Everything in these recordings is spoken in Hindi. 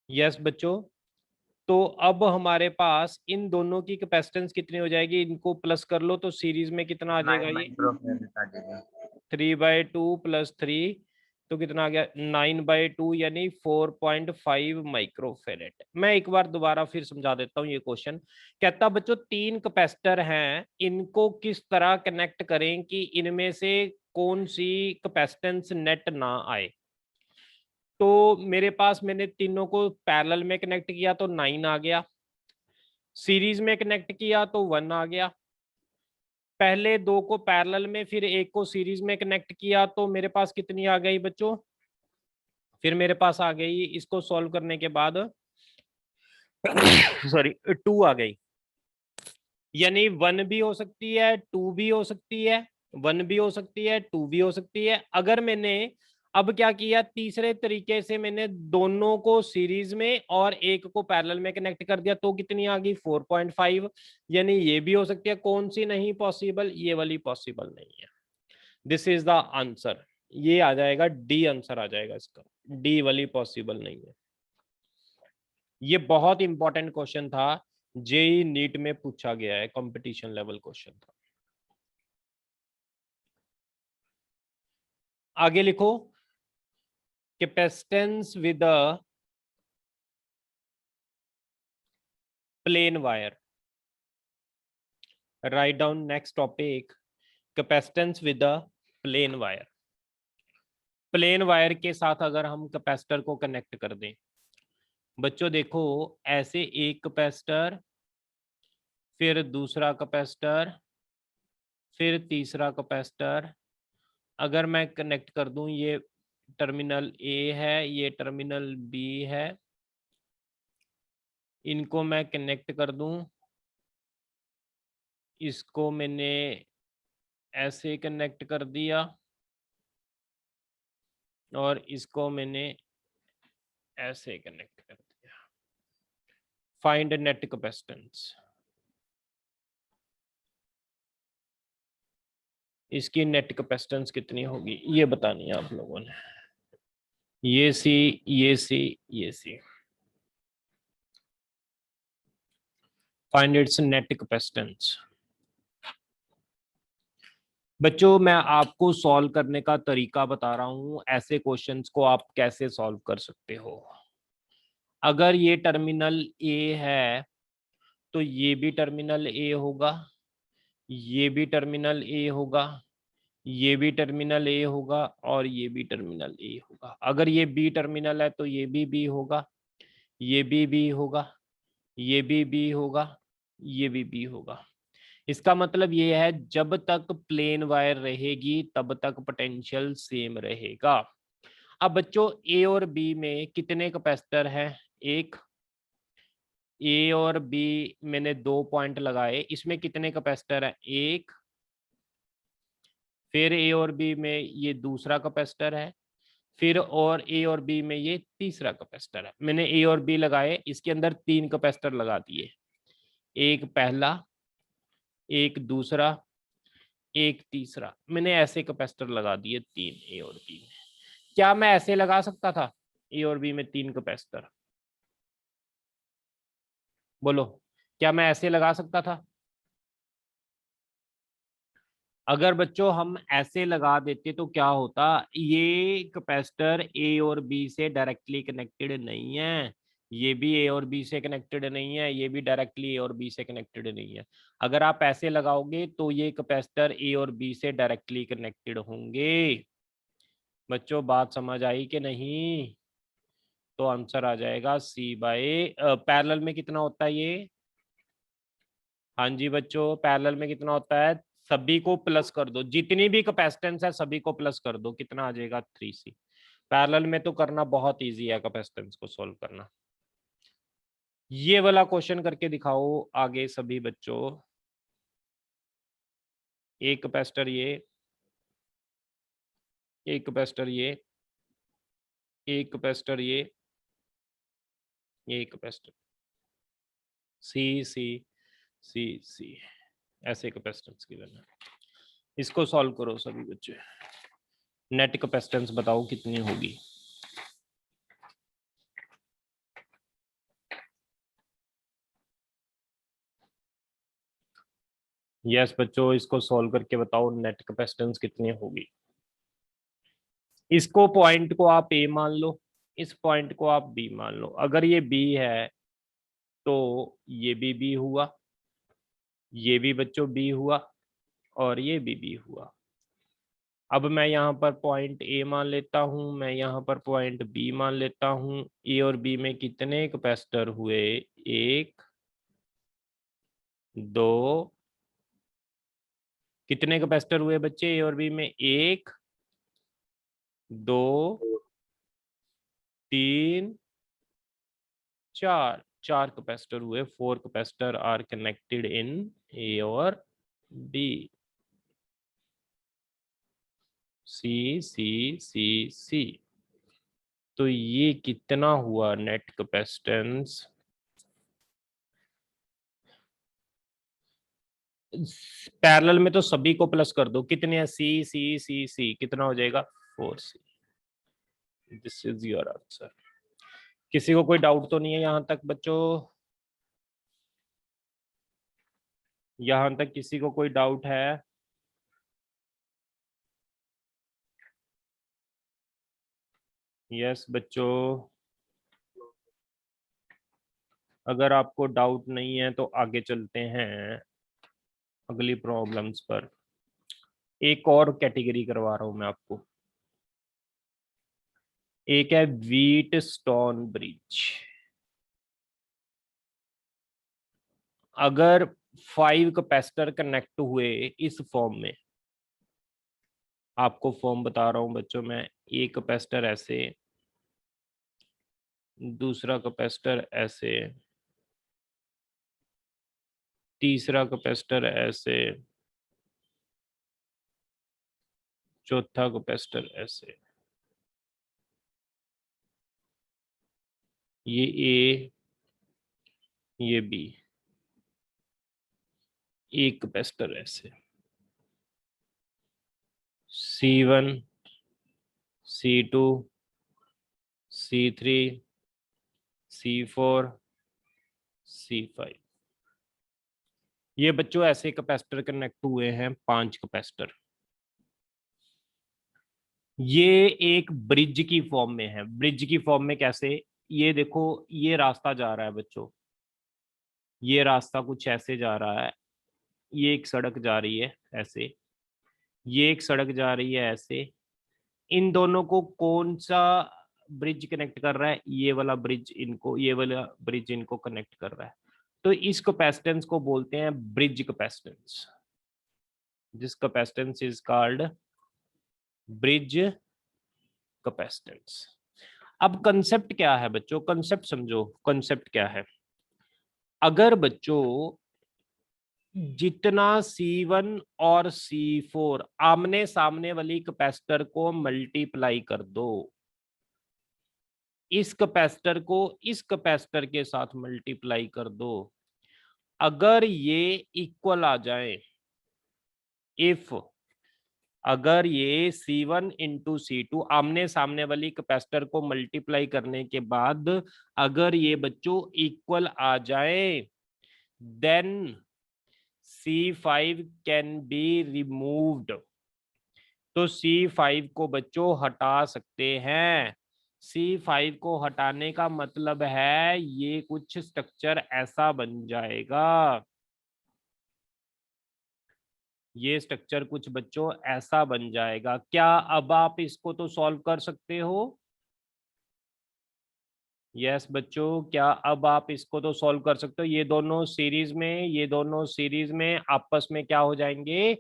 यस बच्चों, तो अब हमारे पास इन दोनों की कैपेसिटेंस कितनी हो जाएगी, इनको प्लस कर लो तो सीरीज में कितना आ जाएगा 9 ये, माइक्रोफेरेड आ जाएगा। 3/2 + 3 तो कितना आ गया 9/2 यानी 4.5 माइक्रोफेरेड। मैं एक बार दोबारा फिर समझा देता हूँ ये क्वेश्चन। कहता बच्चों 3 कैपेसिटर हैं, इनको किस तरह कनेक्ट करें कि इनमें से कौन सी कैपेसिटेंस नेट ना आए। तो मेरे पास मैंने तीनों को पैरेलल में कनेक्ट किया तो 9 आ गया, सीरीज में कनेक्ट किया तो 1 आ गया, पहले दो को पैरेलल में फिर एक को सीरीज में कनेक्ट किया तो मेरे पास कितनी आ गई बच्चों, फिर मेरे पास आ गई, इसको सॉल्व करने के बाद सॉरी 2 आ गई। यानी 1 भी हो सकती है, 2 भी हो सकती है, 1 भी हो सकती है, 2 भी हो सकती है। अगर मैंने अब क्या किया, तीसरे तरीके से मैंने दोनों को सीरीज में और एक को पैरेलल में कनेक्ट कर दिया तो कितनी आ गई 4.5। यानी ये भी हो सकती है, कौन सी नहीं पॉसिबल, ये वाली पॉसिबल नहीं है। दिस इज द आंसर, ये आ जाएगा डी आंसर आ जाएगा इसका, डी वाली पॉसिबल नहीं है। ये बहुत इंपॉर्टेंट क्वेश्चन था, जेई नीट में पूछा गया है, कंपटीशन लेवल क्वेश्चन था। आगे लिखो, capacitance with a plane wire. Write down next topic, capacitance with a plane wire. Plane wire के साथ अगर हम कैपेसिटर को कनेक्ट कर दें, बच्चों देखो ऐसे एक कैपेसिटर, फिर दूसरा कैपेसिटर, फिर तीसरा कैपेसिटर, अगर मैं कनेक्ट कर दूं, ये टर्मिनल ए है, ये टर्मिनल बी है, इनको मैं कनेक्ट कर दूं, इसको मैंने ऐसे कनेक्ट कर दिया और इसको मैंने ऐसे कनेक्ट कर दिया। फाइंड नेट कैपेसिटेंस, इसकी नेट कैपेसिटेंस कितनी होगी ये बतानी है आप लोगों ने। ये सी, ये सी, ये सी, फाइंड इट्स नेट कैपेसिटेंस। बच्चों मैं आपको सॉल्व करने का तरीका बता रहा हूं, ऐसे क्वेश्चंस को आप कैसे सॉल्व कर सकते हो। अगर ये टर्मिनल ए है तो ये भी टर्मिनल ए होगा, ये भी टर्मिनल ए होगा, ये भी टर्मिनल ए होगा और ये भी टर्मिनल ए होगा। अगर ये बी टर्मिनल है तो ये भी बी होगा, ये भी बी होगा, ये भी बी होगा, ये भी बी होगा। इसका मतलब ये है जब तक प्लेन वायर रहेगी तब तक पोटेंशियल सेम रहेगा। अब बच्चों ए और बी में कितने कैपेसिटर हैं, एक, ए और बी मैंने 2 पॉइंट लगाए, इसमें कितने कैपेसिटर है, एक, फिर ए और बी में ये दूसरा कैपेसिटर है, फिर और ए और बी में ये तीसरा कैपेसिटर है। मैंने ए और बी लगाए, इसके अंदर 3 कैपेसिटर लगा दिए, एक पहला, एक दूसरा, एक तीसरा, मैंने ऐसे कैपेसिटर लगा दिए 3 ए और बी में। क्या मैं ऐसे लगा सकता था ए और बी में 3 कैपेसिटर, बोलो क्या मैं ऐसे लगा सकता था। अगर बच्चों हम ऐसे लगा देते तो क्या होता, ये कैपेसिटर ए और बी से डायरेक्टली कनेक्टेड नहीं है, ये भी ए और बी से कनेक्टेड नहीं है, ये भी डायरेक्टली ए और बी से कनेक्टेड नहीं है। अगर आप ऐसे लगाओगे तो ये कैपेसिटर ए और बी से डायरेक्टली कनेक्टेड होंगे। बच्चों बात समझ आई कि नहीं, तो आंसर आ जाएगा सी बाय, पैरेलल में कितना होता है ये, हाँ जी बच्चों पैरेलल में कितना होता है, सभी को प्लस कर दो, जितनी भी कैपेसिटेंस है सभी को प्लस कर दो, कितना आ जाएगा 3C। पैरेलल में तो करना बहुत इजी है कैपेसिटेंस को सॉल्व करना। ये वाला क्वेश्चन करके दिखाओ आगे सभी बच्चों, एक कैपेसिटर ये, एक कैपेसिटर ये, एक कैपेसिटर ये, एक कैपेसिटर, सी सी सी सी, ऐसे कैपेसिटेंस की वजह, इसको सॉल्व करो सभी बच्चे, नेट कैपेसिटेंस बताओ कितनी होगी। यस बच्चों, इसको सॉल्व करके बताओ नेट कैपेसिटेंस कितनी होगी। इसको पॉइंट को आप ए मान लो, इस पॉइंट को आप बी मान लो। अगर ये बी है तो ये भी बी हुआ, ये भी बच्चों बी हुआ, और ये भी बी हुआ। अब मैं यहाँ पर पॉइंट ए मान लेता हूँ, मैं यहाँ पर पॉइंट बी मान लेता हूँ। ए और बी में कितने कैपेसिटर हुए? एक, दो, कितने कैपेसिटर हुए बच्चे ए और बी में? एक, दो, तीन, चार। चार कैपेसिटर हुए। 4 कैपेसिटर आर कनेक्टेड इन ए और बी। सी सी सी सी। तो ये कितना हुआ नेट कैपेसिटेंस? पैरेलल में तो सभी को प्लस कर दो। कितने हैं? सी सी सी सी, कितना हो जाएगा? 4C। This is your answer. किसी को कोई डाउट तो नहीं है यहां तक बच्चों? यहां तक किसी को कोई डाउट है? यस बच्चों, अगर आपको डाउट नहीं है तो आगे चलते हैं अगली प्रॉब्लम्स पर। एक और कैटेगरी करवा रहा हूं मैं आपको। एक है व्हीट स्टोन ब्रिज। अगर 5 कैपेसिटर कनेक्ट हुए इस फॉर्म में, आपको फॉर्म बता रहा हूं बच्चों मैं। एक कैपेसिटर ऐसे, दूसरा कैपेसिटर ऐसे, तीसरा कैपेसिटर ऐसे, चौथा कैपेसिटर ऐसे। ये ए, ये बी। एक कैपेसिटर ऐसे, C1, C2, C3, C4, C5। ये बच्चों ऐसे कैपेसिटर कनेक्ट हुए हैं, 5 कैपेसिटर। ये एक ब्रिज की फॉर्म में है। ब्रिज की फॉर्म में कैसे? ये देखो, ये रास्ता जा रहा है बच्चों, ये रास्ता कुछ ऐसे जा रहा है। ये एक सड़क जा रही है ऐसे, ये एक सड़क जा रही है ऐसे। इन दोनों को कौन सा ब्रिज कनेक्ट कर रहा है? ये वाला ब्रिज इनको, ये वाला ब्रिज इनको कनेक्ट कर रहा है। तो इस कैपेसिटेंस को बोलते हैं bridge capacitance. This capacitance is called bridge capacitance. अब कंसेप्ट क्या है बच्चों? कंसेप्ट समझो, कंसेप्ट क्या है। अगर बच्चों जितना C1 और C4 आमने सामने वाली कैपेसिटर को मल्टीप्लाई कर दो, इस कैपेसिटर को इस कैपेसिटर के साथ मल्टीप्लाई कर दो, अगर ये इक्वल आ जाए, इफ अगर ये C1 इंटू C2 आमने सामने वाली कैपेसिटर को मल्टीप्लाई करने के बाद अगर ये बच्चों इक्वल आ जाए, then C5 can be removed. तो C5 को बच्चों हटा सकते हैं। C5 को हटाने का मतलब है ये कुछ स्ट्रक्चर ऐसा बन जाएगा। ये स्ट्रक्चर कुछ बच्चों ऐसा बन जाएगा। क्या अब आप इसको तो सॉल्व कर सकते हो? यस बच्चों, क्या अब आप इसको तो सॉल्व कर सकते हो? ये दोनों सीरीज में, ये दोनों सीरीज में आपस में क्या हो जाएंगे?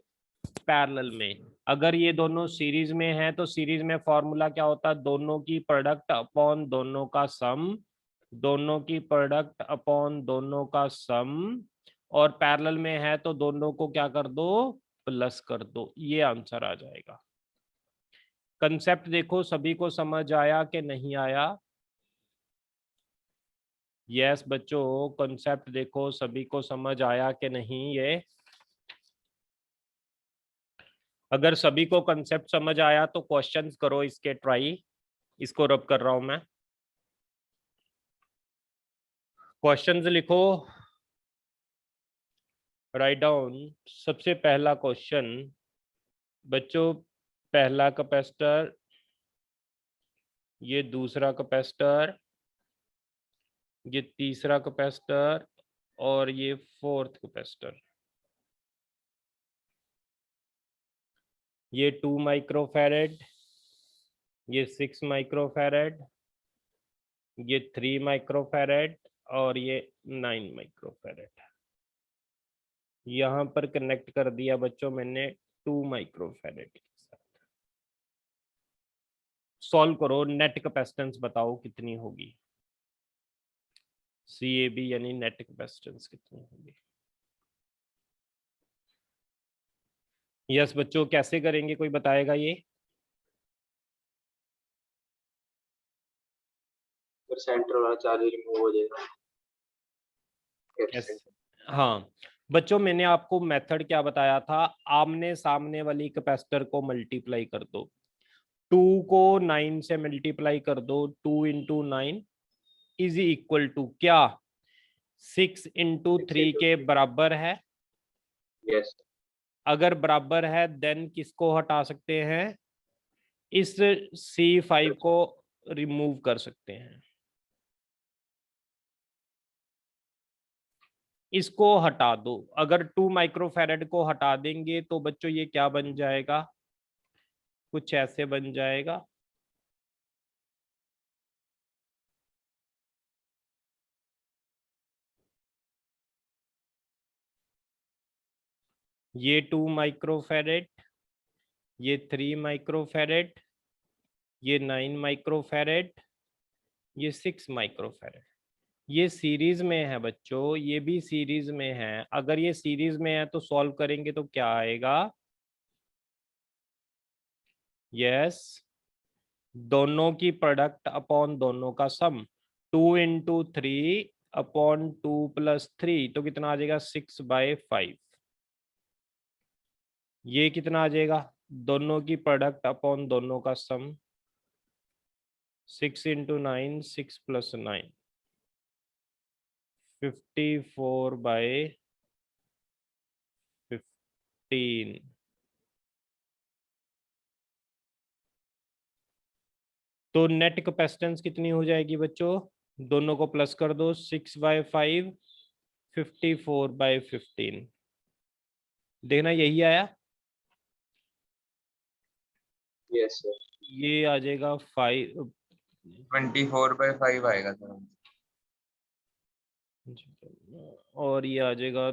पैरेलल में। अगर ये दोनों सीरीज में है तो सीरीज में फॉर्मूला क्या होता है? दोनों की प्रोडक्ट अपॉन दोनों का सम, दोनों की प्रोडक्ट अपॉन दोनों का सम। और पैरेलल में है तो दोनों को क्या कर दो? प्लस कर दो। ये आंसर आ जाएगा। कंसेप्ट देखो, सभी को समझ आया कि नहीं आया? यस बच्चों, कंसेप्ट देखो, सभी को समझ आया कि नहीं? ये अगर सभी को कंसेप्ट समझ आया तो क्वेश्चंस करो इसके ट्राई। इसको रब कर रहा हूं मैं। क्वेश्चंस लिखो, राइट डाउन। सबसे पहला क्वेश्चन बच्चों, पहला कैपेसिटर, ये दूसरा कैपेसिटर, ये तीसरा कैपेसिटर और ये फोर्थ कैपेसिटर। ये 2 माइक्रोफैरेड, ये 6 माइक्रोफैरेड, ये 3 माइक्रोफैरेड और ये 9 माइक्रोफैरेड। यहाँ पर कनेक्ट कर दिया बच्चों मैंने 2 माइक्रोफैरेड के साथ। सॉल्व करो, नेट कैपेसिटेंस बताओ कितनी होगी। CAB यानी नेट कैपेसिटेंस कितनी होगी। यस बच्चों, कैसे करेंगे, कोई बताएगा ये? सेंटर वाला चार्ज रिमूव हो जाएगा। यस हाँ बच्चों, मैंने आपको मेथड क्या बताया था, आमने सामने वाली कैपेसिटर को मल्टीप्लाई कर दो। 2 को 9 से मल्टीप्लाई कर दो, 2 इंटू 9 इज इक्वल टू क्या, 6 इंटू 3 के बराबर है। यस। अगर बराबर है देन किसको हटा सकते हैं, इस C5 को रिमूव कर सकते हैं। इसको हटा दो, अगर 2 माइक्रोफैरेड को हटा देंगे तो बच्चों ये क्या बन जाएगा, कुछ ऐसे बन जाएगा। ये 2 माइक्रोफैरेड, ये 3 माइक्रोफैरेड, ये 9 माइक्रोफैरेड, ये 6 माइक्रोफैरेड। ये सीरीज में है बच्चों, ये भी सीरीज में है। अगर ये सीरीज में है तो सॉल्व करेंगे तो क्या आएगा, यस, दोनों की प्रोडक्ट अपॉन दोनों का सम, 2 इंटू 3 अपॉन 2 प्लस 3, तो कितना आ जाएगा 6/5। ये कितना आ जाएगा, दोनों की प्रोडक्ट अपॉन दोनों का सम, 6 इंटू 9, 6 प्लस 9, 54/15। तो नेट कैपेसिटेंस कितनी हो जाएगी बच्चों, दोनों को प्लस कर दो, 6/5, 54/15। देखना यही आया। Yes sir. ये आ जाएगा 5, 24/5 आएगा सर। और ये आ जाएगा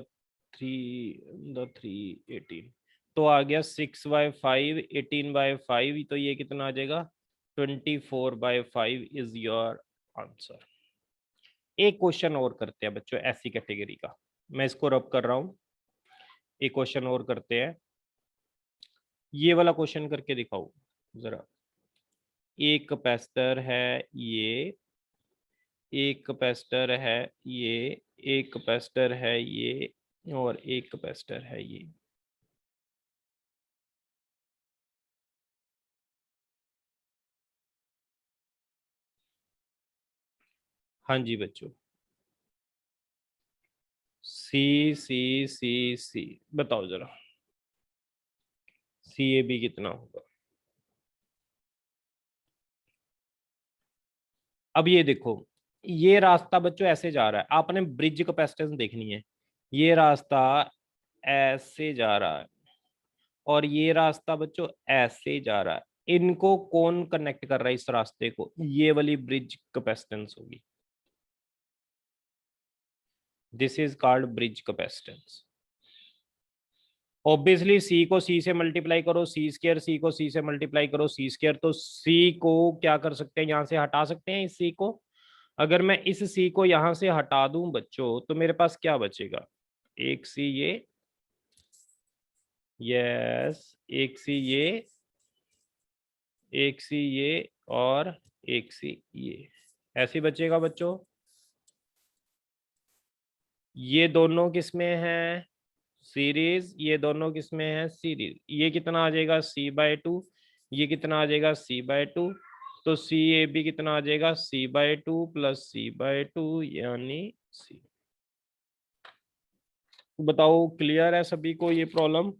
3 तो आ गया 6/5, 18/5, तो ये कितना आ जाएगा 24/5 इज योर आंसर। एक क्वेश्चन और करते हैं बच्चों ऐसी कैटेगरी का, मैं इसको रब कर रहा हूं। एक क्वेश्चन और करते हैं, ये वाला क्वेश्चन करके दिखाओ जरा। एक कैपेसिटर है ये, एक कैपेसिटर है ये, एक कैपेसिटर है ये और एक कैपेसिटर है ये। हाँ जी बच्चों, सी बताओ जरा, CAB कितना होगा। अब ये देखो, ये रास्ता बच्चों ऐसे जा रहा है, आपने ब्रिज कैपेसिटेंस देखनी है। ये रास्ता ऐसे जा रहा है और ये रास्ता बच्चों ऐसे जा रहा है, इनको कौन कनेक्ट कर रहा है इस रास्ते को, ये वाली ब्रिज कैपेसिटेंस होगी। This is called bridge capacitance. Obviously C को सी से मल्टीप्लाई करो, सी स्क्र, सी को सी से मल्टीप्लाई करो, सी स्क्र, तो सी को क्या कर सकते हैं, यहां से हटा सकते हैं इस सी को। अगर मैं इस सी को यहां से हटा दूं बच्चों तो मेरे पास क्या बचेगा, एक सी ये, यस, एक सी ये, एक सी ये और एक सी ये, ऐसे बचेगा बच्चों। ये दोनों किसमें है सीरीज, ये दोनों किसमें है सीरीज। ये कितना आ जाएगा C/2, ये कितना आ जाएगा C/2, तो CAB कितना आ जाएगा C/2 प्लस C/2 यानी C। बताओ क्लियर है सभी को ये प्रॉब्लम?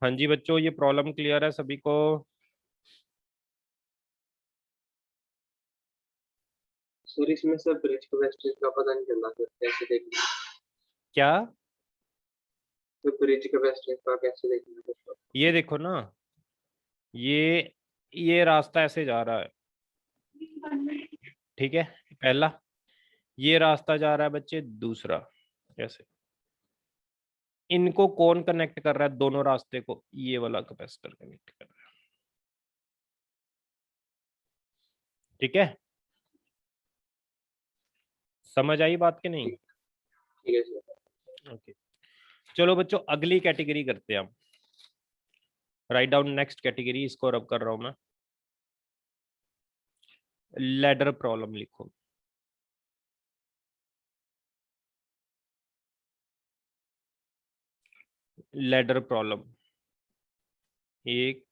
हाँ जी बच्चों, ये प्रॉब्लम क्लियर है सभी को? सर इसमें सर ब्रिज कैपेसिटी का पता नहीं चल रहा सर, कैसे देखना? क्या? तो ब्रिज कैपेसिटी का कैसे देखना सर? ये देखो ना, ये रास्ता ऐसे जा रहा है, ठीक है, पहला। ये रास्ता जा रहा है बच्चे दूसरा, ऐसे। इनको कौन कनेक्ट कर रहा है दोनों रास्ते को? ये वाला कैपेसिटर कनेक्ट कर रहा है, ठीक है। समझ आई बात कि नहीं? ठीक है सर। ओके, चलो बच्चों अगली कैटेगरी करते हैं हम। राइट डाउन नेक्स्ट कैटेगरी, इसको रब कर रहा हूं मैं। लैडर प्रॉब्लम लिखो। लैडर प्रॉब्लम, एक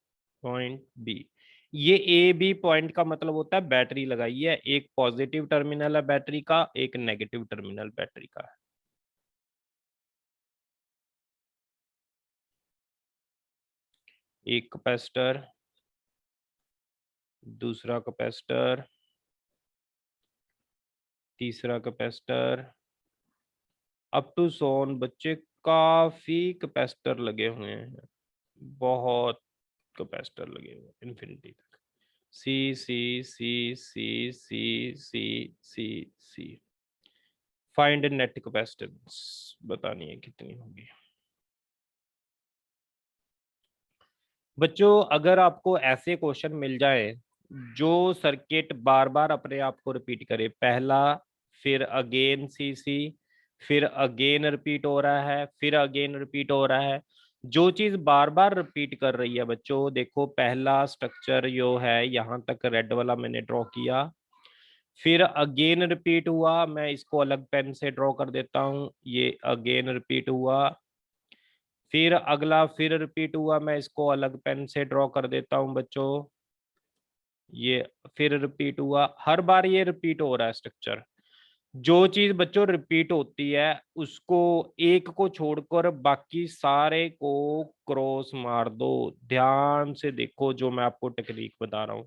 पॉइंट बी। ये ए बी पॉइंट का मतलब होता है बैटरी लगाई है, एक पॉजिटिव टर्मिनल है बैटरी का, एक नेगेटिव टर्मिनल बैटरी का है। एक कैपेसिटर, दूसरा कैपेसिटर, तीसरा कैपेसिटर, अप टू सोन बच्चे काफी कैपेसिटर लगे हुए हैं, बहुत कैपेसिटर लगे हुए हैं इन्फिनिटी तक। सी C C C C C C सी। फाइंड नेट कैपेसिटेंस, बतानी है कितनी होगी बच्चों। अगर आपको ऐसे क्वेश्चन मिल जाए जो सर्किट बार बार अपने आप को रिपीट करे, पहला फिर अगेन सी सी, फिर अगेन रिपीट हो रहा है, फिर अगेन रिपीट हो रहा है, जो चीज बार बार रिपीट कर रही है बच्चों, देखो पहला स्ट्रक्चर जो है यहां तक रेड वाला मैंने ड्रॉ किया, फिर अगेन रिपीट हुआ, मैं इसको अलग पेन से ड्रॉ कर देता हूं, ये अगेन रिपीट हुआ, फिर अगला फिर रिपीट हुआ, मैं इसको अलग पेन से ड्रॉ कर देता हूं बच्चों, ये फिर रिपीट हुआ, हर बार ये रिपीट हो रहा है स्ट्रक्चर। जो चीज बच्चों रिपीट होती है उसको, एक को छोड़कर बाकी सारे को क्रॉस मार दो। ध्यान से देखो जो मैं आपको टेक्निक बता रहा हूं,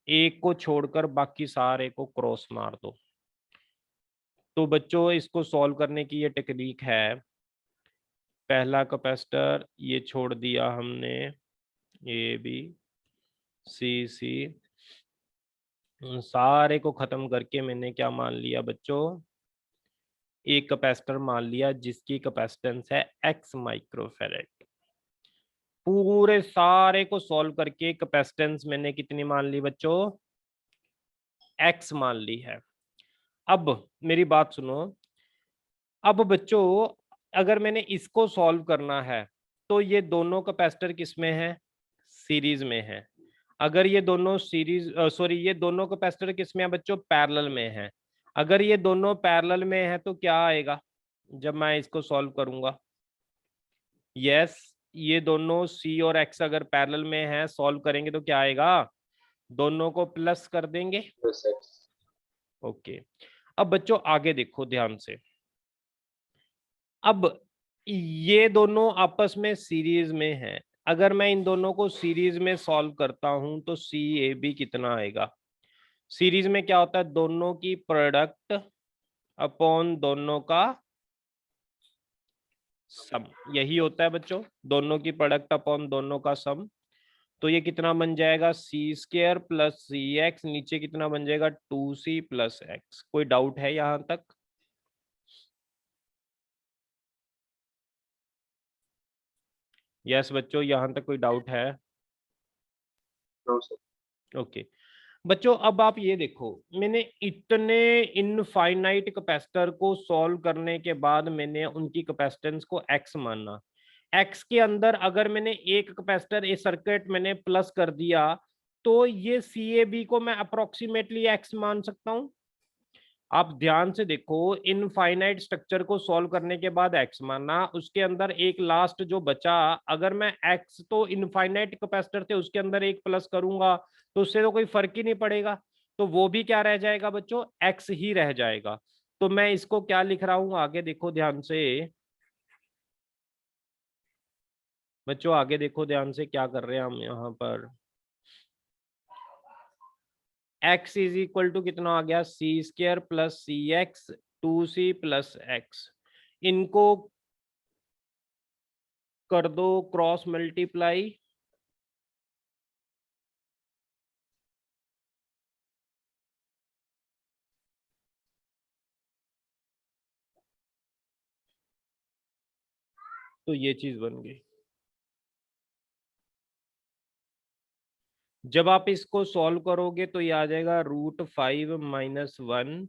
एक को छोड़कर बाकी सारे को क्रॉस मार दो। तो बच्चों इसको सॉल्व करने की ये टेक्निक है। पहला कैपेसिटर ये छोड़ दिया हमने, ए बी सी सी, उन सारे को खत्म करके मैंने क्या मान लिया बच्चों, एक कैपेसिटर मान लिया जिसकी कैपेसिटेंस है x माइक्रोफैरेड। पूरे सारे को सॉल्व करके कैपेसिटेंस मैंने कितनी मान ली बच्चों, x मान ली है। अब मेरी बात सुनो, अब बच्चों अगर मैंने इसको सॉल्व करना है तो ये दोनों कैपेसिटर किस में है, सीरीज में है। अगर ये दोनों सीरीज सॉरी ये दोनों कैपेसिटर किस में है बच्चों, पैरेलल में है। अगर ये दोनों पैरेलल में है तो क्या आएगा जब मैं इसको सॉल्व करूंगा, यस, ये दोनों C और X अगर पैरेलल में है, सॉल्व करेंगे तो क्या आएगा, दोनों को प्लस कर देंगे। बस सर। ओके, अब बच्चों आगे देखो ध्यान से। अब ये दोनों आपस में सीरीज में हैं, अगर मैं इन दोनों को सीरीज में सॉल्व करता हूं तो सी ए बी कितना आएगा। सीरीज में क्या होता है, दोनों की प्रोडक्ट अपॉन दोनों का सम, यही होता है बच्चों, दोनों की प्रोडक्ट अपॉन दोनों का सम। तो ये कितना बन जाएगा, सी स्क्र प्लस सी एक्स, नीचे कितना बन जाएगा 2c प्लस एक्स। कोई डाउट है यहां तक? यस बच्चों, यहां तक कोई डाउट है? No sir. ओके बच्चों, अब आप ये देखो, मैंने इतने इनफाइनाइट कैपेसिटर को सॉल्व करने के बाद मैंने उनकी कैपेसिटेंस को x माना। x के अंदर अगर मैंने एक कैपेसिटर ए सर्किट मैंने प्लस कर दिया तो ये CAB को मैं अप्रोक्सीमेटली x मान सकता हूं। आप ध्यान से देखो, इनफाइनाइट स्ट्रक्चर को सॉल्व करने के बाद x माना, उसके अंदर एक लास्ट जो बचा, अगर मैं x तो इनफाइनाइट कैपेसिटर थे उसके अंदर एक प्लस करूंगा तो उससे तो कोई फर्क ही नहीं पड़ेगा। तो वो भी क्या रह जाएगा बच्चों, x ही रह जाएगा। तो मैं इसको क्या लिख रहा हूं, आगे देखो ध्यान से बच्चों, आगे देखो ध्यान से क्या कर रहे हैं हम यहाँ पर। x इज इक्वल टू कितना आ गया, सी स्क्र प्लस सी एक्स 2c प्लस एक्स। इनको कर दो क्रॉस मल्टीप्लाई, तो ये चीज बन गई। जब आप इसको सॉल्व करोगे तो ये आ जाएगा √5 - 1।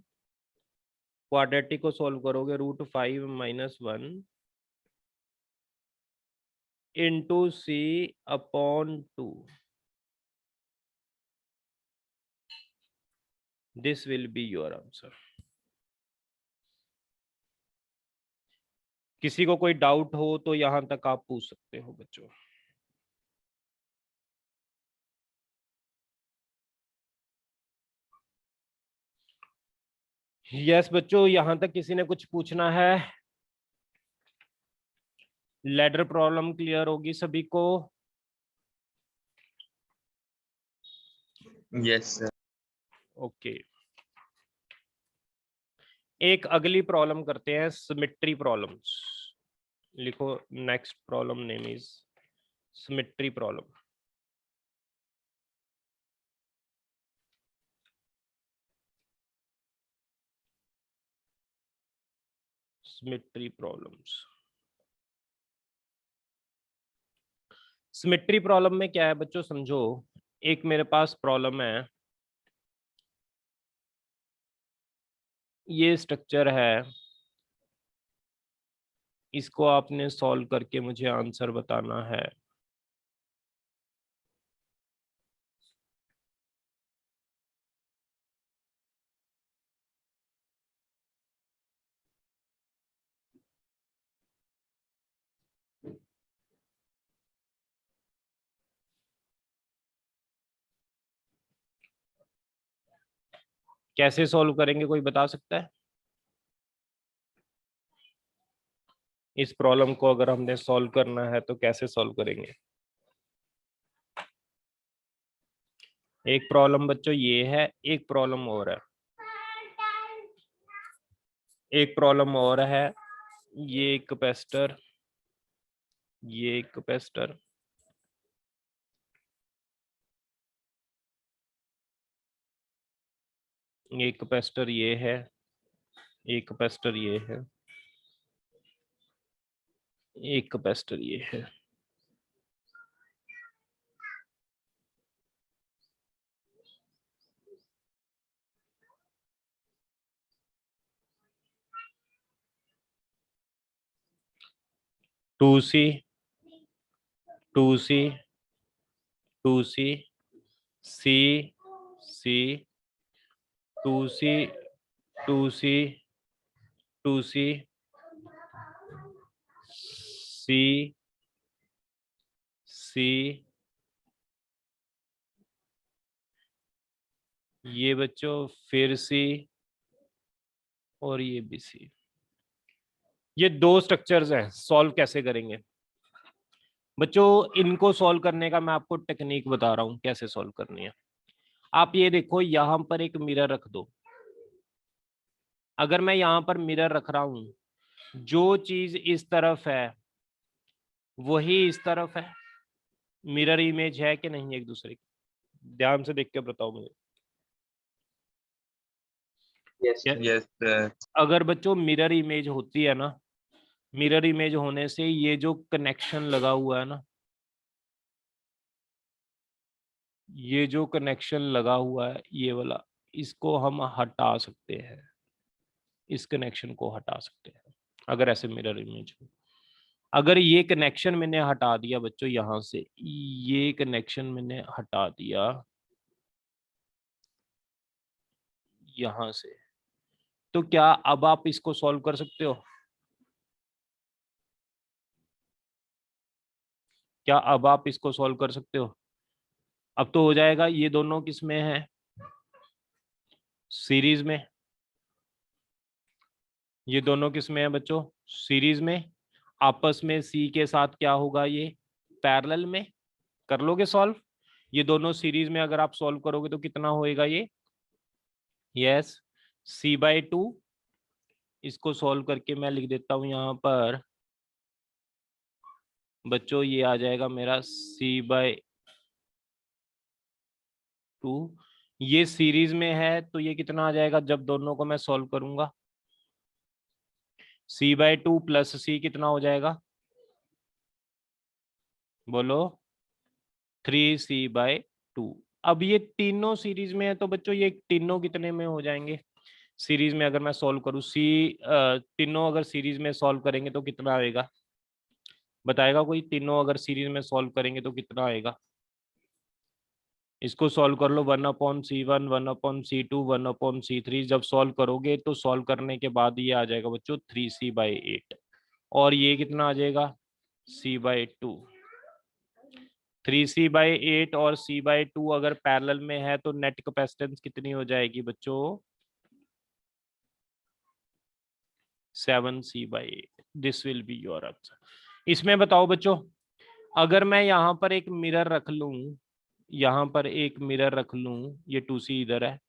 क्वाड्रेटिक को सॉल्व करोगे √5 - 1 into c/2। This will be your answer. किसी को कोई डाउट हो तो यहां तक आप पूछ सकते हो बच्चों। यस बच्चों, यहां तक किसी ने कुछ पूछना है? लैडर प्रॉब्लम क्लियर होगी सभी को? Yes sir. ओके, एक अगली प्रॉब्लम करते हैं, सिमेट्री प्रॉब्लम्स। लिखो next problem name is symmetry problem. Symmetry problems. Symmetry problem में क्या है बच्चों, समझो। एक मेरे पास प्रॉब्लम है, ये स्ट्रक्चर है, इसको आपने सॉल्व करके मुझे आंसर बताना है। कैसे सॉल्व करेंगे, कोई बता सकता है? इस प्रॉब्लम को अगर हमने सॉल्व करना है तो कैसे सॉल्व करेंगे? एक प्रॉब्लम बच्चों ये है, एक प्रॉब्लम और है, एक प्रॉब्लम और है। ये एक कैपेसिटर, ये एक कैपेसिटर, एक कैपेसिटर ये है, एक कैपेसिटर ये है, एक कैपेसिटर ये है। Two C, two C, two C, C, C, two C, two C, two C, C, C, ये बच्चों फिर सी, और ये भी सी। ये दो स्ट्रक्चर्स हैं, सॉल्व कैसे करेंगे बच्चों? इनको सॉल्व करने का मैं आपको टेक्निक बता रहा हूं, कैसे सॉल्व करनी है। आप ये देखो, यहां पर एक मिरर रख दो। अगर मैं यहां पर मिरर रख रहा हूं, जो चीज इस तरफ है वही इस तरफ है। मिरर इमेज है कि नहीं एक दूसरे की? ध्यान से देख के बताओ मुझे। Yes yes sir. अगर बच्चों मिरर इमेज होती है ना, मिरर इमेज होने से ये जो कनेक्शन लगा हुआ है ना, ये जो कनेक्शन लगा हुआ है ये वाला, इसको हम हटा सकते हैं, इस कनेक्शन को हटा सकते हैं अगर ऐसे मिरर इमेज हो। अगर ये कनेक्शन मैंने हटा दिया बच्चों, यहां से ये कनेक्शन मैंने हटा दिया यहां से, तो क्या अब आप इसको सॉल्व कर सकते हो? क्या अब आप इसको सॉल्व कर सकते हो? अब तो हो जाएगा, ये दोनों किस में है, सीरीज में, ये दोनों किस में है बच्चों? सीरीज में। आपस में सी के साथ क्या होगा? ये पैरेलल में। कर लोगे सॉल्व? ये दोनों सीरीज में अगर आप सॉल्व करोगे तो कितना होएगा ये? Yes, c/2। इसको सॉल्व करके मैं लिख देता हूं यहां पर बच्चों, ये आ जाएगा मेरा c/2। ये सीरीज में है तो ये कितना आ जाएगा जब दोनों को मैं सॉल्व करूंगा? c/2 प्लस c कितना हो जाएगा? बोलो। 3c/2। अब ये तीनों सीरीज में है तो बच्चों ये तीनों कितने में हो जाएंगे सीरीज में? अगर मैं सॉल्व करूं तीनों अगर सीरीज में सॉल्व करेंगे तो कितना आएगा? बताएगा कोई? तीनों अगर सीरीज में सॉल्व करेंगे तो कितना आएगा? इसको सॉल्व कर लो। 1/c1, 1/c2, 1/c3। जब सॉल्व करोगे तो सॉल्व करने के बाद ये आ जाएगा बच्चों 3c/8। और ये कितना आ जाएगा? c/2। 3c/8 और c/2 अगर पैरेलल में है तो नेट कैपेसिटेंस कितनी हो जाएगी बच्चों? 7c/8। This will be your answer. इसमें बताओ बच्चों, अगर मैं यहाँ पर एक मिरर रख लूं, यहाँ पर एक मिरर रख लूं, ये 2c इधर है।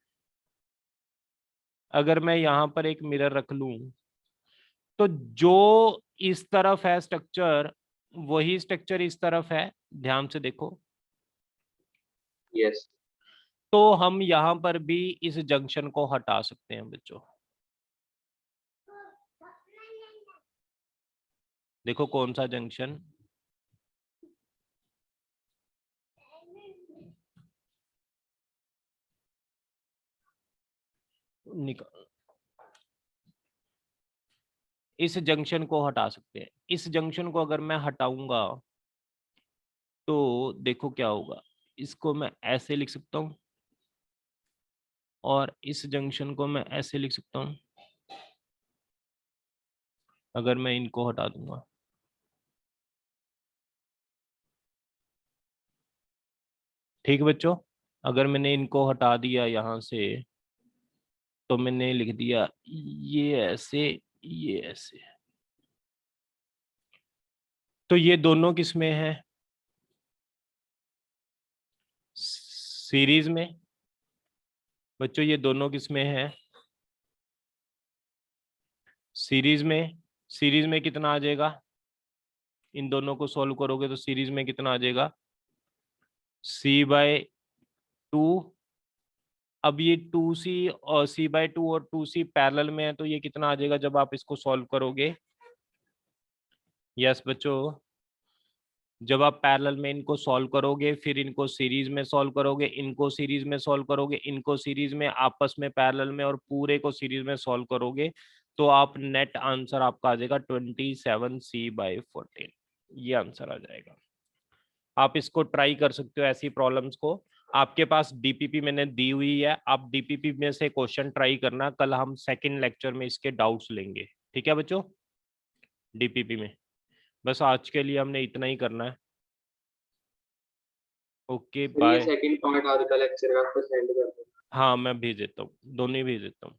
अगर मैं यहाँ पर एक मिरर रख लूं तो जो इस तरफ है स्ट्रक्चर, वही स्ट्रक्चर इस तरफ है। ध्यान से देखो। यस। तो हम यहाँ पर भी इस जंक्शन को हटा सकते हैं बच्चों। देखो कौन सा जंक्शन? इस जंक्शन को हटा सकते हैं। इस जंक्शन को अगर मैं हटाऊंगा तो देखो क्या होगा। इसको मैं ऐसे लिख सकता हूं और इस जंक्शन को मैं ऐसे लिख सकता हूं अगर मैं इनको हटा दूंगा। ठीक बच्चों, अगर मैंने इनको हटा दिया यहां से तो मैंने लिख दिया ये ऐसे, ये ऐसे। तो ये दोनों किस में है? सीरीज में। बच्चों ये दोनों किस में है? सीरीज में। सीरीज में कितना आ जाएगा? इन दोनों को सॉल्व करोगे तो सीरीज में कितना आ जाएगा? c/2। अब ये 2c और c/2 और 2c पैरेलल में है तो ये कितना आ जाएगा जब आप इसको सॉल्व करोगे? यस बच्चों, जब आप पैरेलल में इनको सॉल्व करोगे, फिर इनको सीरीज में सॉल्व करोगे, इनको सीरीज में सॉल्व करोगे, इनको सीरीज में, आपस में पैरेलल में और पूरे को सीरीज में सॉल्व करोगे तो आप नेट आंसर आपका आ जाएगा 27c/14। ये आंसर आ जाएगा। आप इसको ट्राई कर सकते हो ऐसी प्रॉब्लम्स को। आपके पास डीपीपी मैंने दी हुई है, आप डीपीपी में से क्वेश्चन ट्राई करना। कल हम सेकंड लेक्चर में इसके डाउट्स लेंगे। ठीक है बच्चों? डीपीपी में बस आज के लिए हमने इतना ही करना है। ओके ये बाय। सेकंड पार्ट आज का लेक्चर का आपको सेंड कर दूंगा। हाँ मैं भेज देता हूँ, दोनों ही भेज देता हूँ।